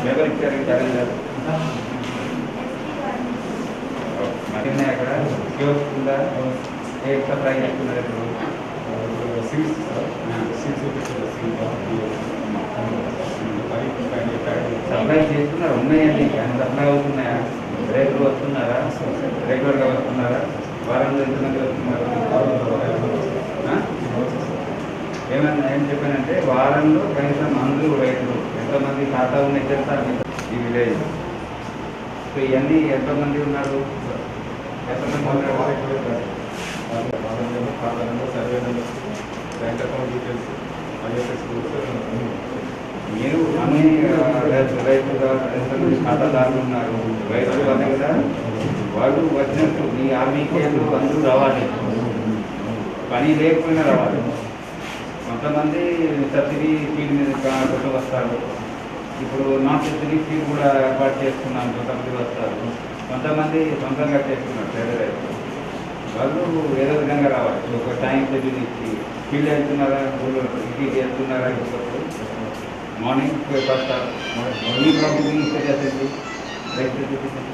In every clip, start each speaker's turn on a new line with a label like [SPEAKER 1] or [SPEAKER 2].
[SPEAKER 1] ఎవరు ఇచ్చారు ఛాలెంజ్? మరి ఉన్నాయి అక్కడ కియోస్క్ ఉందా? ఏ సప్లై చేస్తున్నారు ఇప్పుడు? సప్లై చేస్తున్నారు, ఉన్నాయండి కానీ సప్లై అవుతున్నాయా? రేట్లు వస్తున్నారా? రెగ్యులర్గా వస్తున్నారా? వారంలో ఎంతమంది వస్తున్నారు? ఏమన్నా ఏం చెప్పానంటే వారంలో కనీసం అందరూ రైతులు ఎంతమంది ఖాతా ఉన్నాయి తెలుసా ఈ విలేజ్? సో ఇవన్నీ ఎంతమంది ఉన్నారు? ఎంతమంది ఉన్నారు? సర్వే బ్యాంక్ అకౌంట్ డీటెయిల్స్ మీరు అన్ని రైతులు ఎంతమంది ఖాతాదారులు ఉన్నారు? రైతులు అనే కదా వాళ్ళు వచ్చినట్టు ఈ ఆర్మీకేలు అందరూ రావాలి, పని లేకపోయినా రావాలి. కొంతమంది సబ్సిడీ ఫీల్డ్ మీద కొట్టు వస్తారు. ఇప్పుడు నాన్ సబ్సిడీ ఫీల్డ్ కూడా ఏర్పాటు చేస్తున్నాను, కొంతమంది వస్తారు. కొంతమంది సొంతంగా చేస్తున్నారు పేద రైతులు. వాళ్ళు ఏదో విధంగా రావాలి. ఒక టైం షెడ్యూల్ ఇచ్చి ఫీల్డ్ వెళ్తున్నారా, ఇంటికి వెళ్తున్నారా, మార్నింగ్ ఫస్ట్ ఈ ప్రాబ్లం ఇస్తే చేసేది రైతు చూపించండి.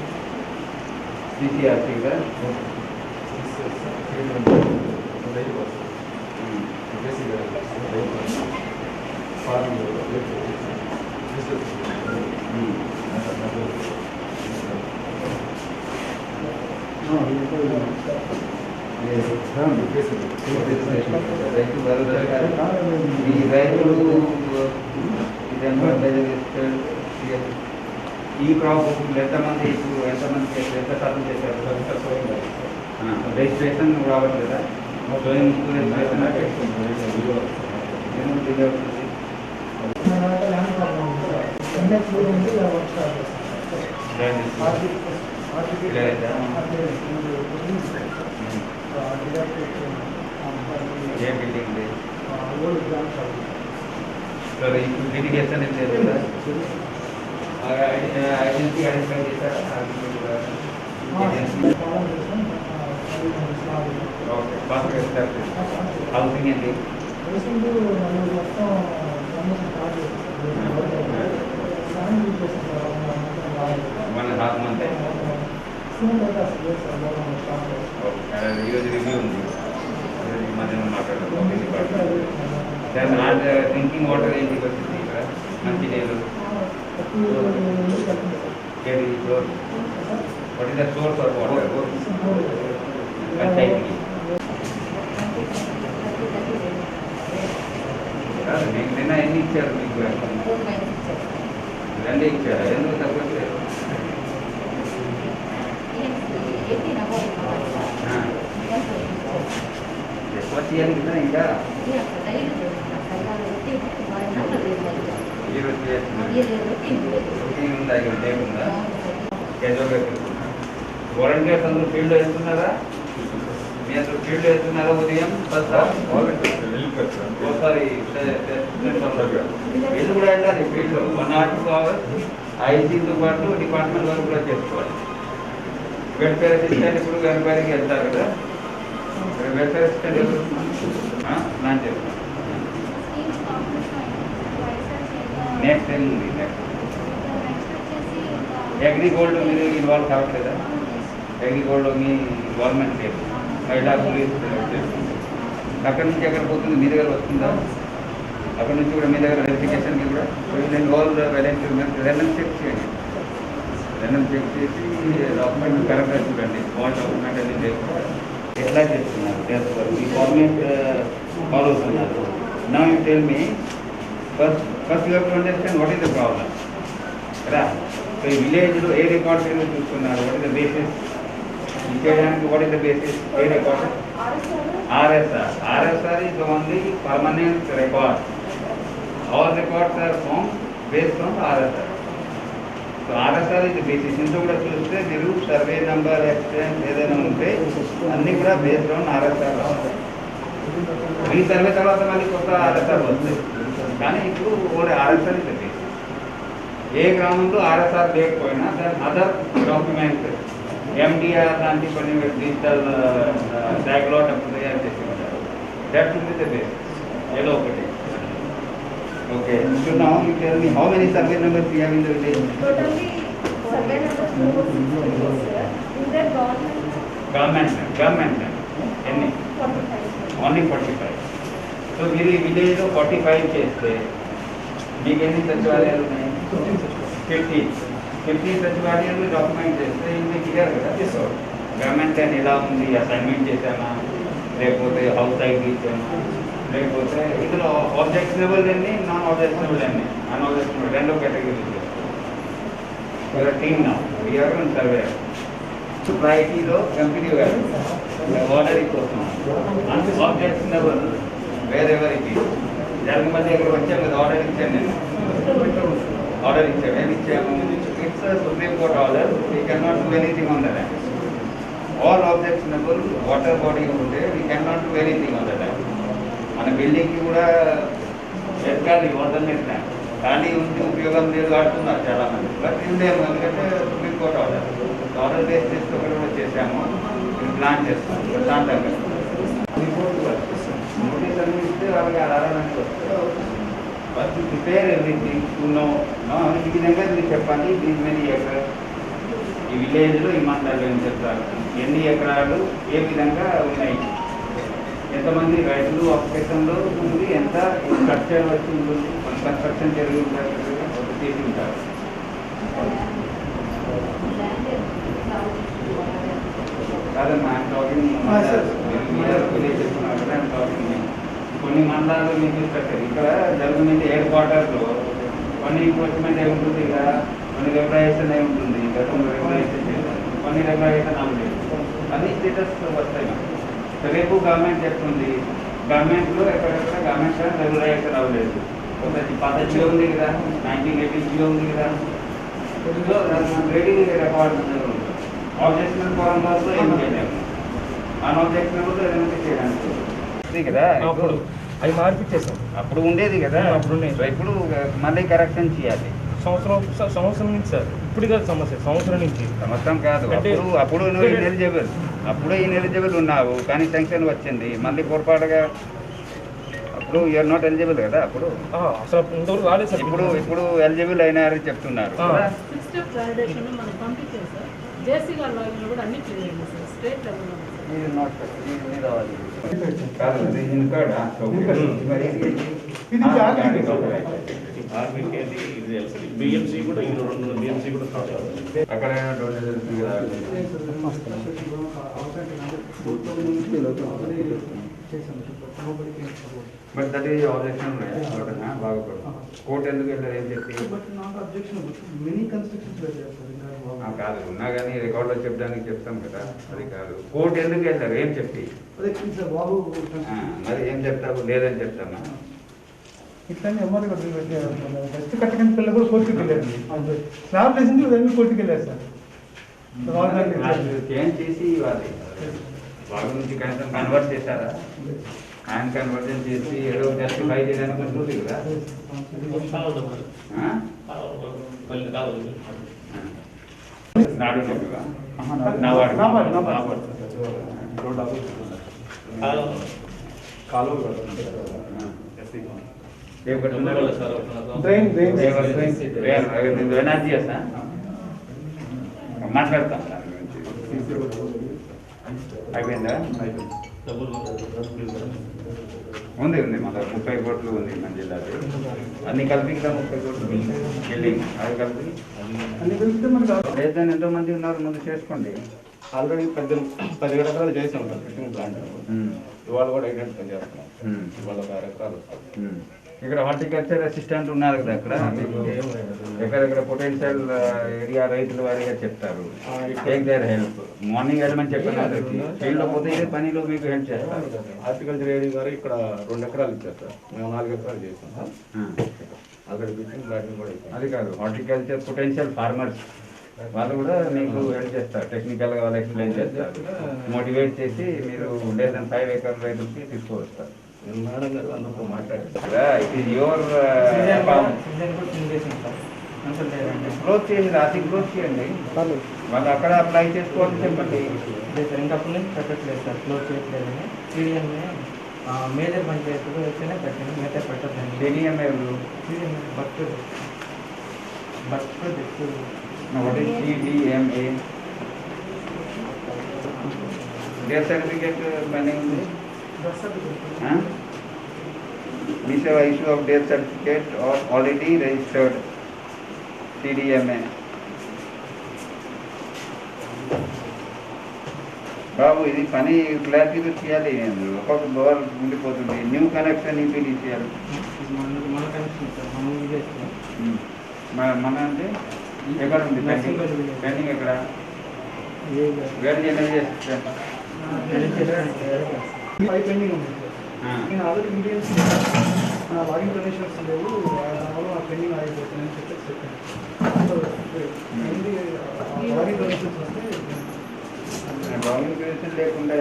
[SPEAKER 1] సిసిఆర్సీ కదా రైతు భరోసా ఈ రైతులు ఈ క్రాప్ ఎంతమంది ఇప్పుడు ఎంతమంది ఎంత శాతం చేశారు? రిజిస్ట్రేషన్ రావట్లేదా? స్వయం రిజిస్ట్రేషన్ డిలే అవుతుంది. ఏ బిల్డింగ్ సార్ ఇప్పుడు లిటిగేషన్ ఏం లేదు కదా? ఐడెంటిటీ ఐడెంటిఫై చేశారా? ఓకే, ఫాస్ట్ చేస్తారు. హౌసింగ్ ఏంటి? 1.5 month. ఈరోజు రివ్యూ ఉంది, మధ్యాహ్నం మాట్లాడతాం. డ్రింకింగ్ వాటర్ ఏంటి వచ్చింది ఇక్కడ? మంచి నీళ్ళు. What is the source of water? పంచాయతీకి మీకు నిన్న ఎన్ని ఇచ్చారు? మీకు 2 ఇచ్చారా? ఎందుకు తగ్గట్లేదు? ఎక్కువ చేయాలి కదా ఇంకా. ఈరోజు ఉందా? ఇక్కడ డేట్ ఉందా? క్యాజువల్గా తీసుకున్నా. వాలంటీర్స్ అందరూ ఫీల్డ్ వెళ్తున్నారా? మీ అందరూ ఫీల్డ్ వెళ్తున్నారా? ఉదయం ఒకసారి వీళ్ళు కూడా వెళ్ళాలి ఫీల్డ్ 1 or 2 hours. ఐసీతో పాటు డిపార్ట్మెంట్ వర్క్ కూడా చేసుకోవాలి. వెల్ఫేర్ అసిస్టెంట్ ఇప్పుడు ఎంక్వైరీకి వెళ్తారు కదా, వెల్ఫేర్ అసిస్టెంట్ ఎవరు? నేను చెప్తాను. నెక్స్ట్ ఏం ఉంది? నెక్స్ట్ అగ్రిగోల్డ్ మీరు ఇన్వాల్వ్ కావట్లేదా? అగ్రిగోల్డ్ మీ గవర్నమెంట్ లేదు, మహిళా పోలీస్ చేస్తుంది. అక్కడి నుంచి ఎక్కడ పోతుంది? మీ దగ్గర వస్తుందా? అక్కడ నుంచి కూడా మీ దగ్గర వెరిఫికేషన్కి కూడా రెన్నం చెక్ చేయండి. రెన్నం చెక్ చేసి డాక్యుమెంట్ కరెక్ట్గా చూడండి. స్మాల్ డాక్యుమెంట్ అనేది లేకుండా ఎట్లా చేస్తున్నారు? చేస్తారు ఈ గవర్నమెంట్ ఫాలో అవుతున్నారు. Now you tell me first you have to understand what is the problem కదా. సో ఈ విలేజ్లో ఏ రికార్డ్స్ ఏదో చూస్తున్నారు? వాట్ ఈస్ ద బేసిస్ ఇచ్చేయడానికి? What is the basis? ఏ record? RSR. RSR is only permanent record. All records are formed based on RSR. So RSR is the basis. ఇంట్లో కూడా చూస్తే మీరు సర్వే నెంబర్ ఎక్స్టెంట్ ఏదైనా ఉంటే అన్నీ కూడా బేస్డ్ ఆన్ RSR రావాలి. ఈ సర్వే తర్వాత మళ్ళీ కొత్త RSR వస్తాయి, కానీ ఇప్పుడు only RSR is the basis. ఏ గ్రామంలో RSR లేకపోయినా దాని అదర్ డాక్యుమెంట్ MDR లాంటి కొన్ని డిజిటల్ ట్యాగ్లాట్ అప్పుడు తయారు చేసి ఉంటారు. That will be the base. ఏదో ఒకటి. Okay. Okay. So now you tell me how many survey numbers we have in the village?
[SPEAKER 2] Totally survey numbers 463, sir. In the
[SPEAKER 1] Government. Any?
[SPEAKER 2] 45.
[SPEAKER 1] Only 45. So మీరు ఈ విలేజ్లో 45 చేస్తే మీకు ఎన్ని సచివాలయాలు ఉన్నాయి? 50 సచివాలయాలు డాక్యుమెంట్ చేస్తే మీకు క్లియర్ కదా. గవర్నమెంట్ అని ఎలా ఉంది, అసైన్మెంట్ చేసామా, లేకపోతే హౌస్ సైట్ ఇచ్చామా, లేకపోతే ఇందులో ఆబ్జెక్షనబుల్ అన్ని నాన్ ఆబ్జెక్షనబుల్ అన్ని అన్ఆబ్జెక్షనబుల్ రెండో కేటగిరీలో టీమ్ నా వీఆర్ సర్వే సొసైటీలో కంపెనీ గారు ఆర్డర్ ఇచ్చేస్తున్నాం. అన్ఆబ్జెక్షనబుల్ వేరెవరికి జరగమని దగ్గర వచ్చాము కదా, ఆర్డర్ ఇచ్చాను నేను. ఆర్డర్ ఇచ్చాము, ఏమి ఇచ్చాము? It's Supreme Court order, we can not do anything on that. All objectionable water body ఉంటే we can not do anything on that. మన బిల్డింగ్కి కూడా ఎట్కాలి వాటర్ ఎట్లా ఖాళీ ఉంది, ఉపయోగం లేదు ఆడుతున్నారు చాలామంది. బట్ ఇందేమో ఎందుకంటే సుప్రీం కోర్ట్ ఆర్డర్ బేస్ చేసి ఒకటి కూడా చేసాము, ప్లాన్ చేస్తాం ప్రశాంతంగా. నోటీస్ అన్ని ఇస్తే వాళ్ళకి ఆధారానికి వస్తారు. First prepare everything to know. ఈ విధంగా మీరు చెప్పండి, దీని మీద ఎకరా ఈ విలేజ్లో ఈ మండలాలు ఏం చెప్తారు, ఎన్ని ఎకరాలు ఏ విధంగా ఉన్నాయి, ఎంతమంది రైతులు ఆక్యుపేషన్లో ఉంది, ఎంత స్ట్రక్చర్ వచ్చి ఉంటుంది, కన్స్ట్రక్షన్ జరిగి ఉంటారు, చేసి ఉంటారు. కాదమ్మా టాకింగ్ విలేజ్ చెప్తున్నారు కదా, టాకింగ్ కొన్ని మండలాలు మీకు తీసుకొచ్చారు. ఇక్కడ జరుగుతుంది హెడ్ క్వార్టర్లో కొన్ని ఎంక్రోచ్మెంట్ ఏమి ఉంటుంది, ఇక్కడ కొన్ని రెగ్యులైజేషన్ ఏమి ఉంటుంది, గతంలో రెగ్యులైజేషన్ చేశారు, కొన్ని రెగ్యులైజేషన్ అవ్వలేదు, అన్ని స్టేటస్ వస్తాయి. రేపు గవర్నమెంట్ చెప్తుంది, గవర్నమెంట్లో ఎక్కడెక్కడ గవర్నమెంట్ రెగ్యులైజేషన్ అవ్వలేదు. ఒక పాత జియో ఉంది కదా, 1980 జియో ఉంది కదా, రెడీ రికార్డ్ ఆబ్జెక్షనల్ ఫారంలో ఏం చేయలేము, అన్ఆబ్జెక్షనబుల్ ఏదైనా చేయడానికి కదా. ఇప్పుడు
[SPEAKER 3] అవి మార్పిచ్చేసాం,
[SPEAKER 1] అప్పుడు ఉండేది కదా,
[SPEAKER 3] అప్పుడు ఉండేది.
[SPEAKER 1] ఇప్పుడు మళ్ళీ కరెక్షన్ చేయాలి.
[SPEAKER 3] సంవత్సరం నుంచి సార్, ఇప్పుడు కాదు సమస్య, సంవత్సరం నుంచి.
[SPEAKER 1] సంవత్సరం కాదు, అప్పుడు నువ్వు ఇన్ఎలిజిబుల్, అప్పుడే ఇన్ఎలిజిబుల్ ఉన్నావు, కానీ శాంక్షన్ వచ్చింది మళ్ళీ పొరపాటుగా. అప్పుడు యూఆర్ నాట్ ఎలిజిబుల్ కదా అప్పుడు.
[SPEAKER 3] అసలు ఇంతవరకు రాలేదు సార్.
[SPEAKER 1] ఇప్పుడు ఎలిజిబుల్ అయినారని చెప్తున్నారు.
[SPEAKER 3] బిఎంసీ కూడా బిఎంసీ కూడా
[SPEAKER 1] అక్కడ బట్ దట్ ఈజ్ ఆబ్జెక్షన్ బాగుపడు. కోర్టు ఎందుకు వెళ్ళారు, ఏం చెప్పి కాదు ఉన్నా కానీ రికార్డులో చెప్పడానికి చెప్తాం కదా, అది కాదు. కోర్టు ఎందుకు వెళ్ళారు, ఏం చెప్పి మరి ఏం చెప్తావు, లేదని చెప్తామా?
[SPEAKER 4] ఇట్లానే అమ్మాయి బెస్ట్ కట్టకని పిల్లలు కూడా కోర్టుకు వెళ్ళారు, స్లాబ్ వేసింది ఉదయం కోర్టుకు వెళ్ళారు సార్.
[SPEAKER 1] చేంజ్ చేసి ఇవ్వాలి, వాళ్ళ నుంచి కనీసం కన్వర్ట్ చేశారా? ఆయన కన్వర్జన్ చేసి ఏదో జస్టిఫై చేయడానికి ఉంటుంది కదా. నాడు చెప్పగా ఎనర్జీ మాట్లాడతాం దాని గురించి. అయిపోయిందా? ఉంది మన 30 కోట్లు ఉంది మన జిల్లాలో, అన్ని కలిపి కదా 30 కోట్లు బిల్డింగ్, అది కలిపి లేదని ఎంతో మంది ఉన్నారు, ముందు చేసుకోండి.
[SPEAKER 3] ఆల్రెడీ 10 ఎకరాలు చేసాం సార్ ఫిషింగ్ ప్లాంట్, ఇవాళ కూడా ఐడెంటిఫై చేస్తున్నాం. ఇవాళ 6 ఎకరాలు.
[SPEAKER 1] ఇక్కడ హార్టికల్చర్ అసిస్టెంట్ ఉన్నారు కదా, అక్కడ ఎక్కడెక్కడ పొటెన్షియల్ ఏరియా రైతుల వారిగా చెప్తారు, టేక్ దేర్ హెల్ప్. మార్నింగ్ వెళ్ళమని చెప్పిన ఫీల్డ్లో పోతే ఇదే పనిలో మీకు హెల్ప్ చేస్తారు.
[SPEAKER 3] హార్టికల్చర్ ఏరియా గారు ఇక్కడ 2 ఎకరాలు ఇచ్చారు సార్, మేము 4 ఎకరాలు చేసాం సార్. ఆల్రెడీ ఫిషింగ్ ప్లాంట్ కూడా
[SPEAKER 1] అది కాదు, హార్టికల్చర్ పొటెన్షియల్ ఫార్మర్స్ వాళ్ళు కూడా మీకు హెల్ప్ చేస్తారు, టెక్నికల్గా వాళ్ళు ఎక్స్ప్లెయిన్ చేస్తారు, మోటివేట్ చేసి మీరు less than 5 ఎకర్ రైతులకి తీసుకువస్తారు.
[SPEAKER 3] మేడం గారు అందరితో మాట్లాడారు.
[SPEAKER 1] ఇట్ ఈస్ యువర్ క్లోజ్ చేసి రాసి క్లోజ్ చేయండి, వాళ్ళు అక్కడ అప్లై చేసుకోవాలని చెప్పండి.
[SPEAKER 5] ఇంకప్పుడు నుంచి పెట్టట్లేదు సార్, క్లోజ్ చేయట్లేదని. సీడిఎంఏ మేజర్ పంచాయతీలో వచ్చినా పెట్టండి, మిగతా పెట్టద్దండి.
[SPEAKER 1] సీడిఎంఏ Now, what is CDMA? Death certificate pending? Huh? We have issue of death certificate or already registered CDMA. బాబు ఇది పని క్లారిటీగా చేయాలి. ఒక్కొక్క బోర్ ఉండిపోతుంది. న్యూ కనెక్షన్ ఈపీడీ చేయాలి.
[SPEAKER 5] మన కనెక్షన్ సార్ మనం చేస్తాం.
[SPEAKER 1] మన అంటే ఎక్కడ ఉంది పెండింగ్ ఎక్కడ వేరే చేస్తాం.
[SPEAKER 4] 5 పెండింగ్ ఉంది సార్. నేను ఆల్రెడీ ఇండియన్స్ లాగిన్ కండిషన్స్ లేవు, దానివల్ల నా పెండింగ్ ఆగిపోతుందని చెప్పేసి చెప్పాను. సో లాగిన్ కండిషన్స్ వస్తే
[SPEAKER 1] లేకుండా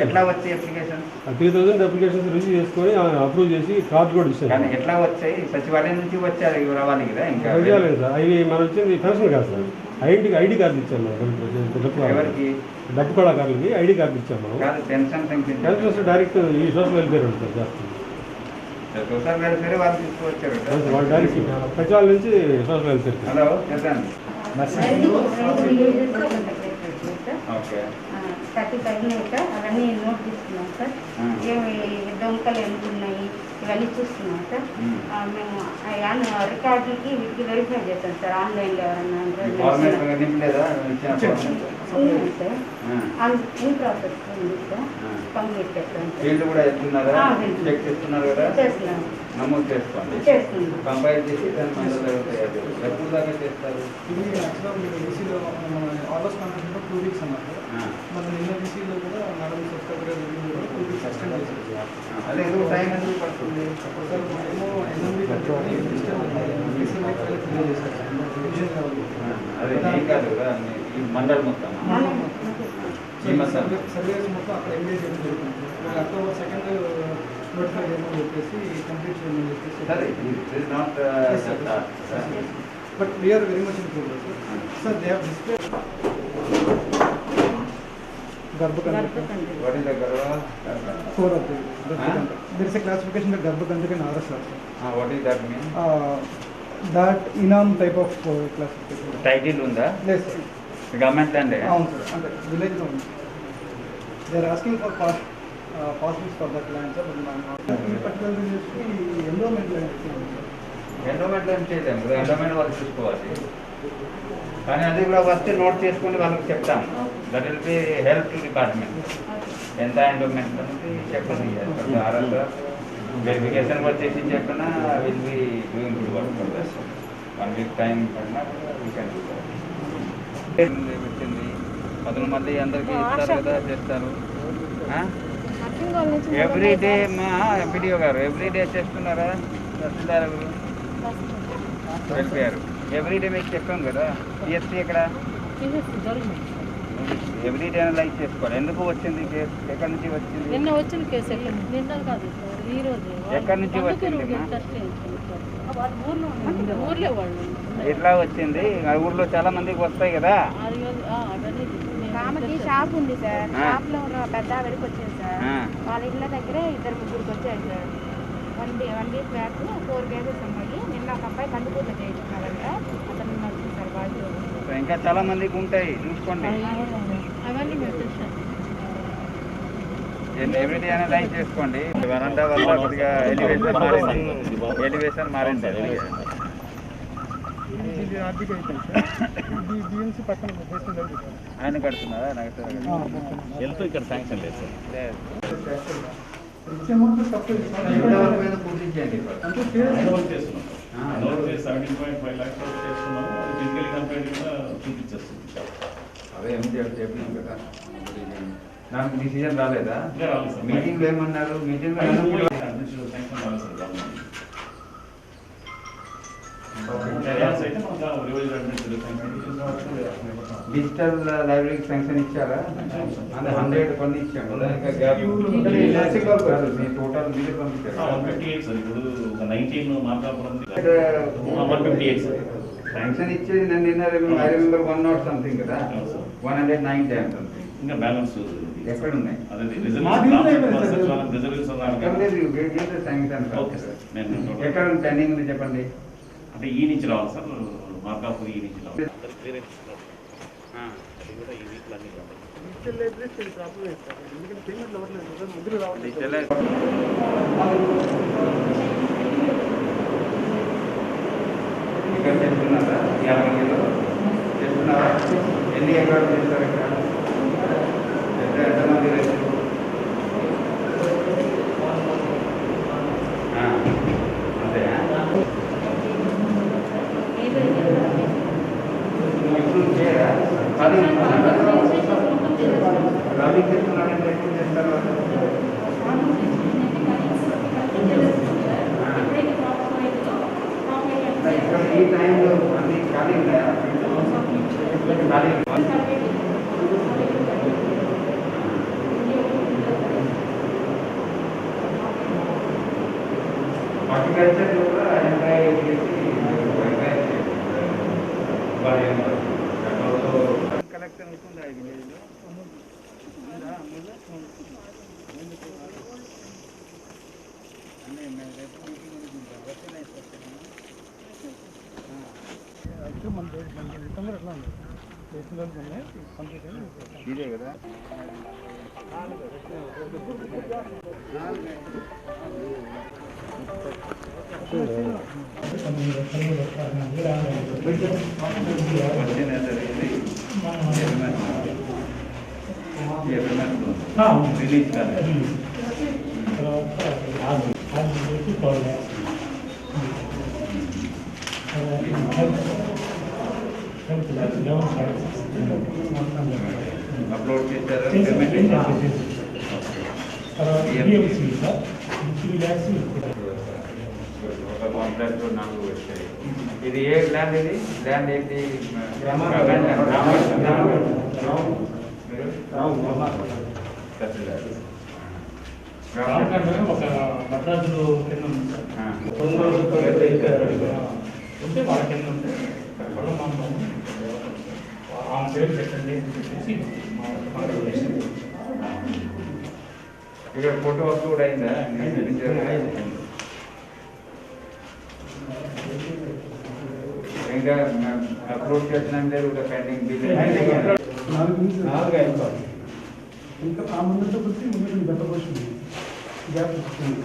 [SPEAKER 1] ఎట్లా వచ్చాయి అప్లికేషన్?
[SPEAKER 6] 3000 అప్లికేషన్స్ రిసీవ్ చేసుకొని అప్రూవ్ చేసి కార్డు కూడా ఇచ్చారు.
[SPEAKER 1] కానీ ఎట్లా వచ్చాయి? సచివాలయం నుంచి వచ్చారు ఇవి రావాలి కదా. ఇంకా
[SPEAKER 6] తెలియాలేదు సార్. అవి మనం వచ్చింది పెన్షన్ కాదు సార్. ఐడి కార్డు ఇచ్చాము మనం.
[SPEAKER 1] ఎవరికి?
[SPEAKER 6] డబ్బు కళాకారులకి ఐడి కార్డు ఇచ్చాము మనం.
[SPEAKER 1] కాదు పెన్షన్
[SPEAKER 6] పెన్షన్ డైరెక్ట్ ఈ సోషల్ వెల్ఫేర్ ఉంటుంది సార్.
[SPEAKER 1] సోషల్ వెల్ఫేర్ వాళ్ళు తీసుకువచ్చారు.
[SPEAKER 6] వాళ్ళు డైరెక్ట్ సచివాలయం నుంచి సోషల్ వెల్ఫేర్.
[SPEAKER 1] హలో చెప్పండి. ఓకే
[SPEAKER 2] 35 సార్, అవన్నీ నోట్ తీసుకున్నాం సార్. ఏమి దొంగలు ఎందుకున్నాయి ఇవన్నీ చూస్తున్నాం సార్. మేము రికార్డులకి వీటికి వెరిఫై చేస్తాం సార్. ఆన్లైన్లో ఎవరన్నా
[SPEAKER 1] నింపలేదా?
[SPEAKER 2] ఉంది సార్, ఇన్ ప్రాసెస్ ఉంది సార్. కంప్లీట్ చేస్తాం సార్.
[SPEAKER 1] ఫీల్డ్ కూడా వెళ్తున్నారా? చెక్ చేస్తున్నారు కదా?
[SPEAKER 2] చేస్తున్నాం,
[SPEAKER 1] నమోదు చేసుకోండి.
[SPEAKER 2] చేస్తున్నాం.
[SPEAKER 1] కంపైల్ చేసి దాని మండలి ఎప్పుడు దాకా చేస్తారు?
[SPEAKER 4] ఇది యాక్చువల్గా మీరు ఈసీలో మన ఆర్డర్స్ కాంట్రాక్ట్లో 2 వీక్స్ అన్నారు. మన నిన్న ఈసీలో కూడా మేడం సబ్స్క్రైబర్ 2 వీక్స్ ఎక్స్టెండ్ చేశారు.
[SPEAKER 1] అదే ఎందుకు టైం ఎందుకు పడుతుంది?
[SPEAKER 4] సార్ మేము ఎన్ఎంబీ కంటే ఈసీ మైక్ ఫైల్ క్లియర్ చేశారు డివిజన్ లెవెల్.
[SPEAKER 1] అదే ఏం కాదు కదా, ఈ మండలి మొత్తం
[SPEAKER 4] సర్వేస్ మొత్తం అక్కడ ఎంగేజ్ చేయడం జరుగుతుంది. అక్టోబర్ 2 నోటిఫై చేయమని చెప్పేసి కంప్లీట్ చేయమని చెప్పేసి. But we're very much in progress sir. They have display Garbhakandak.
[SPEAKER 1] What is the Garba?
[SPEAKER 4] 4 of them. There is a classification that Garbhakandak and RS also.
[SPEAKER 1] What is that mean?
[SPEAKER 4] That Inam type of classification.
[SPEAKER 1] Title unda?
[SPEAKER 4] Yes, sir.
[SPEAKER 1] Government land.
[SPEAKER 4] అవును sir, అంటే village లో ఉంది. They are asking for passbooks for that land sir. Particular endowment land.
[SPEAKER 1] Endowment land చేయలేము కదా, endowment వాళ్ళు చూసుకోవాలి. కానీ అది కూడా వస్తే నోట్ చేసుకుని వాళ్ళకి చెప్తాం. That will be help to department. ఎంత ఎండోమెంట్ అనేది చెప్పండి. వెరిఫికేషన్ కూడా చేసి చెప్పినా will be doing good work for that. 1 week time పడినా వీ కెన్ డూ దట్. పెట్టింది 10 మంది అందరికీ ఇస్తారు కదా, చేస్తారు. ఎవ్రీ డే మా ఎంపీడీఓ గారు ఎవ్రీ డే చేస్తున్నారా? తహసీల్దార్ వెళ్ళిపోయారు. ఎవ్రీ డే మీకు చెప్పాం కదా. పిఎస్సీ ఎక్కడ? ఎవ్రీ డే అనలైజ్ చేసుకోవాలి. ఎందుకు వచ్చింది కేసు? ఎక్కడి నుంచి వచ్చింది?
[SPEAKER 7] నిన్న వచ్చిన కేసు నిన్న కాదు సార్, ఈ రోజు.
[SPEAKER 1] ఎక్కడి నుంచి వచ్చింది?
[SPEAKER 7] ఊర్లో వాళ్ళు
[SPEAKER 1] ఎట్లా వచ్చింది? ఊర్లో చాలా మందికి వస్తాయి కదా.
[SPEAKER 2] ఆమెకి షాప్ ఉంది సార్. షాప్ లో ఉన్న పెద్ద ఆవిడకి వచ్చింది సార్. వాళ్ళ ఇళ్ళ దగ్గరే 2-3 వచ్చాయి సార్. 1 వీక్ బ్యాక్ 4 కేసెస్ ఉన్నాయి. నిన్న ఒక అబ్బాయి కందుకూరులో చేయించుకున్నారంట. అతను వచ్చింది సార్ వాళ్ళు.
[SPEAKER 1] ఇంకా చాలా మందికి ఉంటాయి, చూసుకోండి.
[SPEAKER 7] అవన్నీ మెసేజ్
[SPEAKER 1] ఎవ్రీడే అనలైజ్ చేసుకోండి. వరండా వల్ల కొద్దిగా ఎలివేషన్ మారింది.
[SPEAKER 4] ఆర్థిక అయిపోయింది సార్. బిఎంసీ పక్కన
[SPEAKER 1] ఆయన కడుతున్నారా?
[SPEAKER 3] హెల్త్ ఇక్కడ శాంక్షన్ లేదు సార్.
[SPEAKER 1] పూర్తించండి.
[SPEAKER 4] అంటే
[SPEAKER 3] 17.5 lakhs చేస్తున్నాము. అది ఫిజికల్ కంప్లైంట్ కూడా చూపించేస్తుంది.
[SPEAKER 1] అదే ఏం చెప్పినాం కదా. నాకు డిసిజన్ రాలేదా?
[SPEAKER 3] రాలేదు సార్.
[SPEAKER 1] మీటింగ్లో ఏమన్నారు? మీటింగ్లో
[SPEAKER 3] శాంక్షన్ రాలేదు సార్ గవర్నమెంట్. అయితే మనకు రివైజ్
[SPEAKER 1] డిజిటల్ లైబ్రరీకి శాంక్షన్ ఇచ్చారా? అంటే 100 కొన్ని ఇచ్చాం కదా. ఇంకా గ్యాప్ మీ టోటల్ బిల్లు పంపించారు.
[SPEAKER 3] 158 సార్. ఇప్పుడు 19 మార్కాపురం 158 సార్.
[SPEAKER 1] శాంక్షన్ ఇచ్చేది నేను నిన్న ఐ రిమెంబర్ 1 or something కదా. 109 టైమ్స్ సంథింగ్.
[SPEAKER 3] ఇంకా బ్యాలెన్స్
[SPEAKER 1] ఎక్కడ ఉన్నాయి?
[SPEAKER 3] అదే
[SPEAKER 4] మా దీంట్లో అయిపోయింది సార్.
[SPEAKER 3] సచివాలయం రిజర్వేషన్ ఉన్నారు
[SPEAKER 1] ఎక్కడ
[SPEAKER 3] కదా.
[SPEAKER 1] లేదు, గేట్ శాంక్షన్
[SPEAKER 3] ఓకే సార్. నేను
[SPEAKER 1] ఎక్కడ పెండింగ్ ఉంది చెప్పండి.
[SPEAKER 3] అంటే ఈ నుంచి రావాలి సార్, మార్కాపూర్ ఈ నుంచి రావాలి. అది కూడా ఈ వీక్లో అన్ని రావాలి.
[SPEAKER 4] డిజిటల్ లైబ్రరీస్ ఇది ప్రాబ్లం లేదు సార్. ఎందుకంటే పేమెంట్లు అవ్వట్లేదు సార్, ముద్ర రావట్లేదు.
[SPEAKER 1] ఇక్కడ చెప్తున్నారా? 50 చెప్తున్నారా? ఎన్ని ఎకరాలు చేస్తారు ఇక్కడ? ఎంతమంది రైతులు? అంతేనా? ఇప్పుడు చేయరా? అది రవి చెప్తున్నారంటే ఎప్పుడు చేస్తారు? ఇక్కడ ఈ టైంలో అన్ని ఖాళీ ఉన్నాయా? ఖాళీ హార్టికల్చర్ కూడా ఎంప్లాయ్ చేసి
[SPEAKER 4] కలెక్టర్ అవుతుందా ఈ విలేజ్లో? ఉందా? అన్నీ మేము రేపు మీటింగ్ వచ్చినాయి సార్. మన రిటర్న్లో ఎట్లా ఉంది? చేసిన ఉన్నాయి కంప్లీట్ అయింది.
[SPEAKER 1] ఇదే కదా? రిలీజ్ కాదు. అప్లోడ్ చేశారు, పేమెంట్ ఒక కాంట్రాక్ట్ 4 వచ్చాయి. ఇది ఏ ల్యాండ్? ఇది ల్యాండ్ ఏంటి?
[SPEAKER 5] ఒక భద్రాద్రులు కింద ఉంది ఉంటే వాళ్ళ కింద ఉంటే ఆ పేరు పెట్టండి అని చెప్పేసి
[SPEAKER 1] ఇక్కడ ఫోటో అప్లోడ్ అయిందా? ఇంకా అప్లోడ్ చేసినంటే ఒక పెండింగ్ బిల్
[SPEAKER 4] 4 అయిపోయింది. ఇంకా ఆ ముందు గురించి ముందు పెద్ద క్వశ్చన్ గ్యాప్ వచ్చింది.